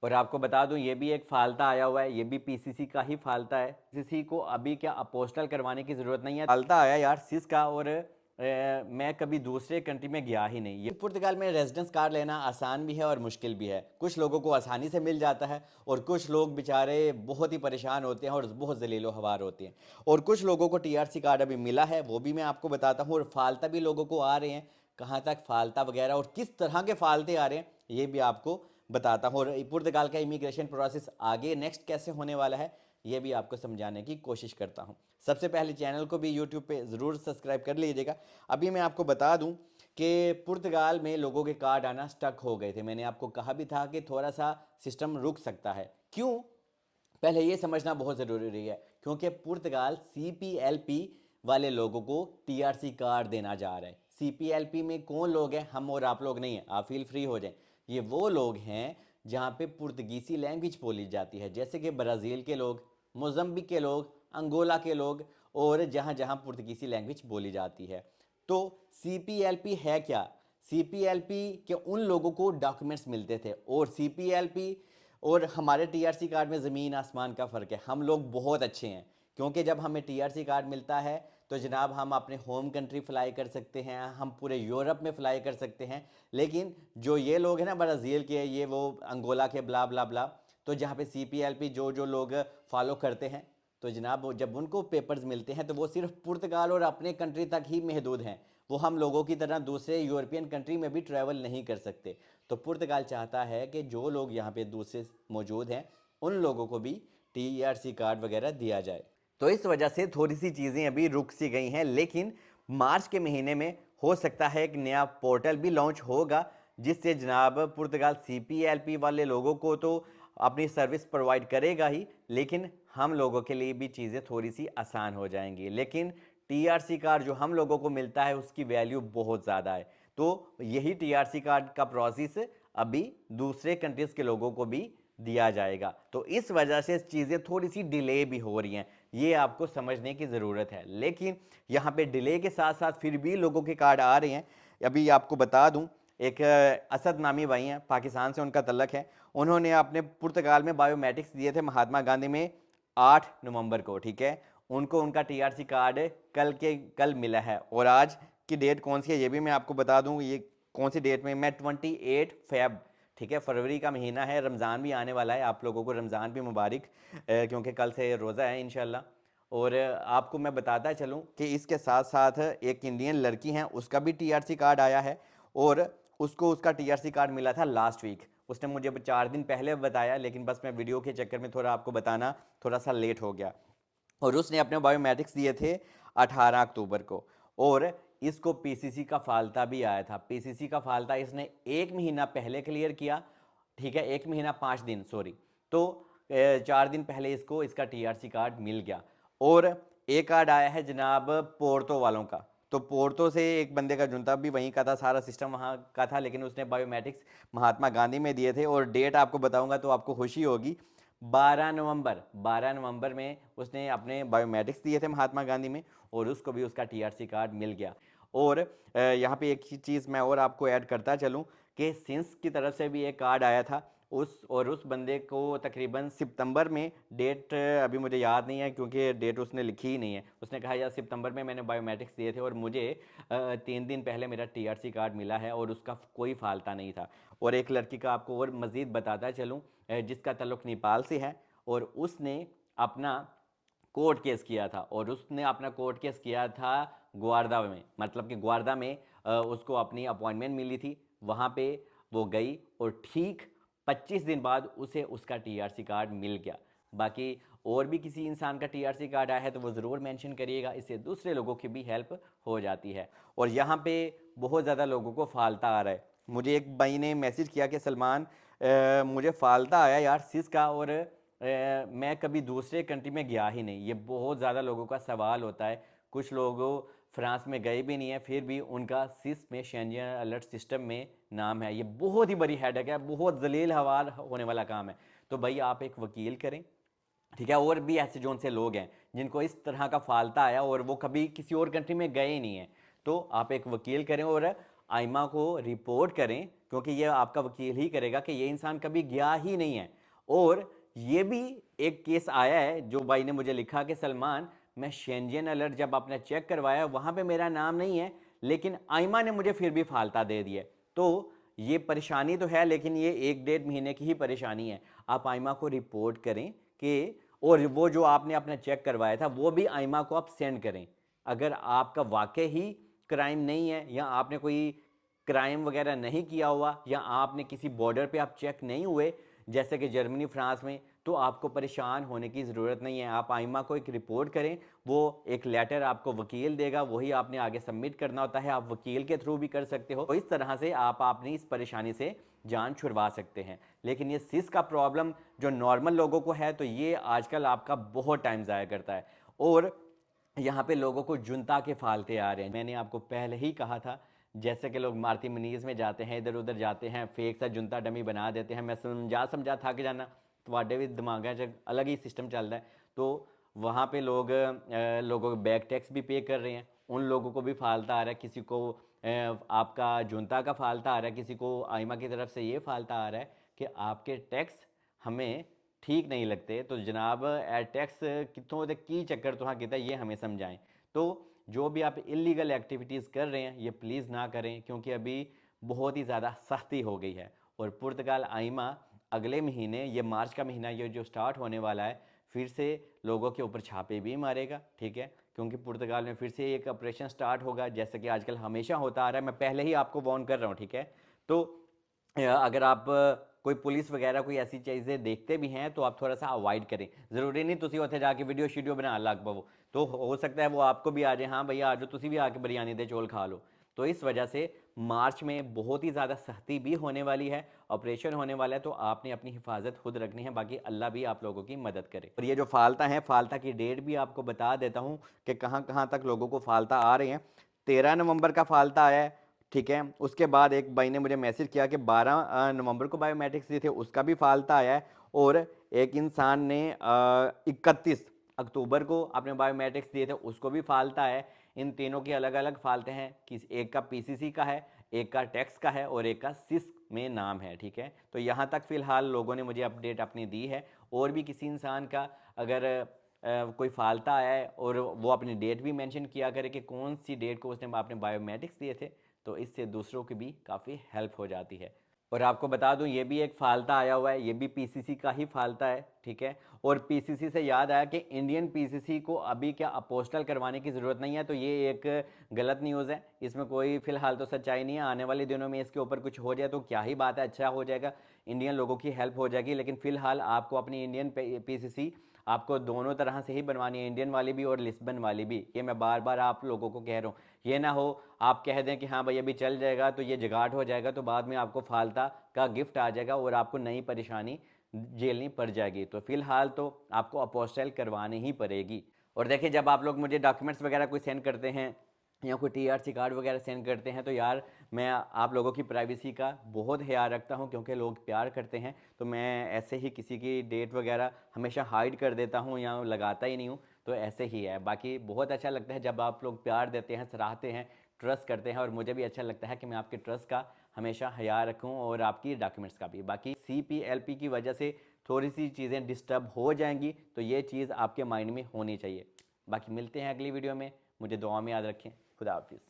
और आपको बता दूं ये भी एक फालता आया हुआ है, ये भी पीसीसी का ही फालता है। पीसीसी को अभी क्या अपोस्टल करवाने की ज़रूरत नहीं है, फालता आया यार सिस का। और मैं कभी दूसरे कंट्री में गया ही नहीं। ये पुर्तगाल में रेजिडेंस कार्ड लेना आसान भी है और मुश्किल भी है। कुछ लोगों को आसानी से मिल जाता है और कुछ लोग बेचारे बहुत ही परेशान होते हैं और बहुत जलीलो हवार होते हैं। और कुछ लोगों को टीआरसी कार्ड अभी मिला है, वो भी मैं आपको बताता हूँ। और फालता भी लोगों को आ रहे हैं, कहाँ तक फालता वगैरह और किस तरह के फालते आ रहे हैं ये भी आपको बताता हूँ। और पुर्तगाल का इमिग्रेशन प्रोसेस आगे नेक्स्ट कैसे होने वाला है ये भी आपको समझाने की कोशिश करता हूँ। सबसे पहले चैनल को भी यूट्यूब पे ज़रूर सब्सक्राइब कर लीजिएगा। अभी मैं आपको बता दूँ कि पुर्तगाल में लोगों के कार्ड आना स्टक हो गए थे। मैंने आपको कहा भी था कि थोड़ा सा सिस्टम रुक सकता है। क्यों, पहले ये समझना बहुत ज़रूरी है, क्योंकि पुर्तगाल सीपीएलपी वाले लोगों को टीआरसी कार्ड देना जा रहा है। सीपीएलपी में कौन लोग हैं? हम और आप लोग नहीं हैं, आप फील फ्री हो जाएं। ये वो लोग हैं जहाँ पे पुर्तगीसी लैंग्वेज बोली जाती है, जैसे कि ब्राज़ील के लोग, मोज़म्बिक के लोग, अंगोला के लोग, और जहाँ जहाँ पुर्तगीसी लैंग्वेज बोली जाती है। तो सीपीएलपी है क्या? सीपीएलपी के उन लोगों को डॉक्यूमेंट्स मिलते थे, और सीपीएलपी और हमारे टीआरसी कार्ड में ज़मीन आसमान का फ़र्क है। हम लोग बहुत अच्छे हैं, क्योंकि जब हमें टीआरसी कार्ड मिलता है तो जनाब हम अपने होम कंट्री फ्लाई कर सकते हैं, हम पूरे यूरोप में फ्लाई कर सकते हैं। लेकिन जो ये लोग हैं ना ब्राज़ील के, ये वो अंगोला के, ब्ला ब्ला ब्ला, तो जहाँ पे सीपीएलपी जो जो लोग फॉलो करते हैं, तो जनाब वो जब उनको पेपर्स मिलते हैं तो वो सिर्फ पुर्तगाल और अपने कंट्री तक ही महदूद हैं। वो हम लोगों की तरह दूसरे यूरोपियन कंट्री में भी ट्रैवल नहीं कर सकते। तो पुर्तगाल चाहता है कि जो लोग यहाँ पे दूसरे मौजूद हैं उन लोगों को भी टीआरसी कार्ड वगैरह दिया जाए। तो इस वजह से थोड़ी सी चीज़ें अभी रुक सी गई हैं, लेकिन मार्च के महीने में हो सकता है एक नया पोर्टल भी लॉन्च होगा, जिससे जनाब पुर्तगाल सीपीएलपी वाले लोगों को तो अपनी सर्विस प्रोवाइड करेगा ही, लेकिन हम लोगों के लिए भी चीज़ें थोड़ी सी आसान हो जाएंगी। लेकिन टीआरसी कार्ड जो हम लोगों को मिलता है उसकी वैल्यू बहुत ज़्यादा है। तो यही टीआरसी कार्ड का प्रोसेस अभी दूसरे कंट्रीज़ के लोगों को भी दिया जाएगा। तो इस वजह से चीज़ें थोड़ी सी डिले भी हो रही हैं, ये आपको समझने की ज़रूरत है। लेकिन यहाँ पे डिले के साथ साथ फिर भी लोगों के कार्ड आ रहे हैं। अभी आपको बता दूं, एक असद नामी भाई हैं, पाकिस्तान से उनका तल्लक है। उन्होंने अपने पुर्तगाल में बायोमेट्रिक्स दिए थे महात्मा गांधी में 8 नवंबर को, ठीक है। उनको उनका टीआरसी कार्ड कल मिला है। और आज की डेट कौन सी है ये भी मैं आपको बता दूं, ये कौन सी डेट में, मैं 28 फेब, ठीक है, फरवरी का महीना है, रमज़ान भी आने वाला है। आप लोगों को रमज़ान भी मुबारक, क्योंकि कल से रोज़ा है इंशाल्लाह। और आपको मैं बताता चलूँ कि इसके साथ साथ एक इंडियन लड़की हैं, उसका भी टीआरसी कार्ड आया है। और उसको उसका टीआरसी कार्ड मिला था लास्ट वीक। उसने मुझे 4 दिन पहले बताया, लेकिन बस मैं वीडियो के चक्कर में थोड़ा आपको बताना थोड़ा सा लेट हो गया। और उसने अपने बायोमेट्रिक्स दिए थे 18 अक्टूबर को। और इसको पीसीसी का फालता भी आया था। पीसीसी का फालता इसने 1 महीना पहले क्लियर किया, ठीक है, 1 महीना 5 दिन, सॉरी। तो 4 दिन पहले इसको इसका टीआरसी कार्ड मिल गया। और एक कार्ड आया है जनाब पोर्तो वालों का। तो पोर्तो से एक बंदे का जुनता भी वहीं का था, सारा सिस्टम वहाँ का था, लेकिन उसने बायोमेट्रिक्स महात्मा गांधी में दिए थे। और डेट आपको बताऊंगा तो आपको खुशी होगी, 12 नवंबर में उसने अपने बायोमेट्रिक्स दिए थे महात्मा गांधी में, और उसको भी उसका टीआरसी कार्ड मिल गया। और यहाँ पे एक चीज़ मैं और आपको ऐड करता चलूँ कि सिंस की तरफ से भी एक कार्ड आया था। उस बंदे को तकरीबन सितंबर में, डेट अभी मुझे याद नहीं है क्योंकि डेट उसने लिखी ही नहीं है। उसने कहा यार सितंबर में मैंने बायोमेट्रिक्स दिए थे और मुझे 3 दिन पहले मेरा टीआरसी कार्ड मिला है और उसका कोई फाल्ता नहीं था। और एक लड़की का आपको और मज़ीद बताता चलूँ, जिसका ताल्लुक नेपाल से है, और उसने अपना कोर्ट केस किया था। और उसने अपना कोर्ट केस किया था ग्वारदा में, मतलब कि ग्वारदा में उसको अपनी अपॉइंटमेंट मिली थी, वहाँ पे वो गई और ठीक 25 दिन बाद उसे उसका टीआरसी कार्ड मिल गया। बाकी और भी किसी इंसान का टीआरसी कार्ड आया है तो वो ज़रूर मेंशन करिएगा, इससे दूसरे लोगों की भी हेल्प हो जाती है। और यहाँ पे बहुत ज़्यादा लोगों को फालता आ रहा है। मुझे एक भाई ने मैसेज किया कि सलमान, मुझे फालता आया यार सिस का, और मैं कभी दूसरे कंट्री में गया ही नहीं। ये बहुत ज़्यादा लोगों का सवाल होता है। कुछ लोग फ्रांस में गए भी नहीं है, फिर भी उनका सिस में, शेंजन अलर्ट सिस्टम में नाम है। ये बहुत ही बड़ी हेडेक है, बहुत जलील हवाल होने वाला काम है। तो भाई आप एक वकील करें, ठीक है। और भी ऐसे जोन से लोग हैं जिनको इस तरह का फालता आया और वो कभी किसी और कंट्री में गए ही नहीं है, तो आप एक वकील करें और आइमा को रिपोर्ट करें, क्योंकि ये आपका वकील ही करेगा कि ये इंसान कभी गया ही नहीं है। और ये भी एक केस आया है जो भाई ने मुझे लिखा कि सलमान, मैं शेंजन अलर्ट जब आपने चेक करवाया वहाँ पे मेरा नाम नहीं है, लेकिन आइमा ने मुझे फिर भी फालता दे दिया। तो ये परेशानी तो है, लेकिन ये 1-1.5 महीने की ही परेशानी है। आप आइमा को रिपोर्ट करें कि, और वो जो आपने अपना चेक करवाया था वो भी आइमा को आप सेंड करें। अगर आपका वाकई ही क्राइम नहीं है, या आपने कोई क्राइम वगैरह नहीं किया हुआ, या आपने किसी बॉर्डर पे आप चेक नहीं हुए जैसे कि जर्मनी फ्रांस में, तो आपको परेशान होने की ज़रूरत नहीं है। आप आइमा को एक रिपोर्ट करें, वो एक लेटर आपको वकील देगा, वही आपने आगे सबमिट करना होता है। आप वकील के थ्रू भी कर सकते हो। तो इस तरह से आप अपनी इस परेशानी से जान छुड़वा सकते हैं। लेकिन ये सिस का प्रॉब्लम जो नॉर्मल लोगों को है, तो ये आजकल आपका बहुत टाइम ज़ाया करता है, और यहाँ पे लोगों को जुनता के फालते आ रहे हैं। मैंने आपको पहले ही कहा था, जैसे कि लोग मारुति मनीज में जाते हैं, इधर उधर जाते हैं, फेक सा जुनता डमी बना देते हैं। मैं समझा थक जाना, ਤੁਹਾਡੇ भी दिमाग अलग ही सिस्टम चल रहा है। तो वहाँ पे लोगों को बैक टैक्स भी पे कर रहे हैं, उन लोगों को भी फालता आ रहा है। किसी को आपका जुनता का फालता आ रहा है, किसी को आइमा की तरफ से ये फालता आ रहा है कि आपके टैक्स हमें ठीक नहीं लगते। तो जनाब टैक्स कितों की चक्कर तुहाँ किता, ये हमें समझाएं। तो जो भी आप इलीगल एक्टिविटीज़ कर रहे हैं, ये प्लीज़ ना करें, क्योंकि अभी बहुत ही ज़्यादा सख्ती हो गई है। और पुर्तगाल आइमा अगले महीने, ये मार्च का महीना ये जो स्टार्ट होने वाला है, फिर से लोगों के ऊपर छापे भी मारेगा, ठीक है। क्योंकि पुर्तगाल में फिर से एक ऑपरेशन स्टार्ट होगा, जैसे कि आजकल हमेशा होता आ रहा है। मैं पहले ही आपको वार्न कर रहा हूँ, ठीक है। तो अगर आप कोई पुलिस वगैरह कोई ऐसी चीज़ें देखते भी हैं, तो आप थोड़ा सा अवॉइड करें। ज़रूरी नहीं तुसी उत्थे जाके वीडियो शीडियो बना लग पवो, तो हो सकता है वो आपको भी आ जाए, हाँ भैया आ जाओ तुसी भी आके बिरयानी दे चौल खा लो। तो इस वजह से मार्च में बहुत ही ज़्यादा सख्ती भी होने वाली है, ऑपरेशन होने वाला है। तो आपने अपनी हिफाजत खुद रखनी है, बाकी अल्लाह भी आप लोगों की मदद करे। और ये जो फालता है, फालता की डेट भी आपको बता देता हूँ कि कहाँ कहाँ तक लोगों को फालता आ रहे हैं। 13 नवंबर का फालता आया है, ठीक है। उसके बाद एक भाई ने मुझे मैसेज किया कि 12 नवंबर को बायोमेट्रिक्स दिए थे, उसका भी फालता आया है। और एक इंसान ने 31 अक्टूबर को अपने बायोमेट्रिक्स दिए थे, उसको भी फालता है। इन तीनों के अलग अलग फालते हैं, एक का पीसीसी का है, एक का टैक्स का है, और एक का सिस में नाम है, ठीक है। तो यहाँ तक फ़िलहाल लोगों ने मुझे अपडेट अपनी दी है। और भी किसी इंसान का अगर कोई फालता आया है, और वो अपनी डेट भी मेंशन किया करे कि कौन सी डेट को उसने अपने बायोमेट्रिक्स दिए थे, तो इससे दूसरों की भी काफ़ी हेल्प हो जाती है। और आपको बता दूं, ये भी एक फालता आया हुआ है, ये भी पीसीसी का ही फालता है, ठीक है। और पीसीसी से याद आया कि इंडियन पीसीसी को अभी क्या अपोस्टल करवाने की ज़रूरत नहीं है। तो ये एक गलत न्यूज़ है, इसमें कोई फ़िलहाल तो सच्चाई नहीं है। आने वाले दिनों में इसके ऊपर कुछ हो जाए तो क्या ही बात है, अच्छा हो जाएगा, इंडियन लोगों की हेल्प हो जाएगी। लेकिन फ़िलहाल आपको अपनी इंडियन पीसीसी आपको दोनों तरह से ही बनवानी है, इंडियन वाली भी और लिस्बन वाली भी। ये मैं बार बार आप लोगों को कह रहा हूँ, ये ना हो आप कह दें कि हाँ भाई अभी चल जाएगा, तो ये जुगाड़ हो जाएगा, तो बाद में आपको फालता का गिफ्ट आ जाएगा और आपको नई परेशानी झेलनी पड़ जाएगी। तो फिलहाल तो आपको अपोस्टाइल करवानी ही पड़ेगी। और देखिए, जब आप लोग मुझे डॉक्यूमेंट्स वगैरह कोई सेंड करते हैं, या कोई टीआरसी कार्ड वगैरह सेंड करते हैं, तो यार मैं आप लोगों की प्राइवेसी का बहुत ख्याल रखता हूं, क्योंकि लोग प्यार करते हैं। तो मैं ऐसे ही किसी की डेट वगैरह हमेशा हाइड कर देता हूं, या लगाता ही नहीं हूं। तो ऐसे ही है। बाकी बहुत अच्छा लगता है जब आप लोग प्यार देते हैं, सराहते हैं, ट्रस्ट करते हैं। और मुझे भी अच्छा लगता है कि मैं आपके ट्रस्ट का हमेशा ख्याल रखूँ, और आपकी डॉक्यूमेंट्स का भी। बाकी CPLP की वजह से थोड़ी सी चीज़ें डिस्टर्ब हो जाएंगी, तो ये चीज़ आपके माइंड में होनी चाहिए। बाकी मिलते हैं अगली वीडियो में, मुझे दुआ में याद रखें। खुदा हाफिज़।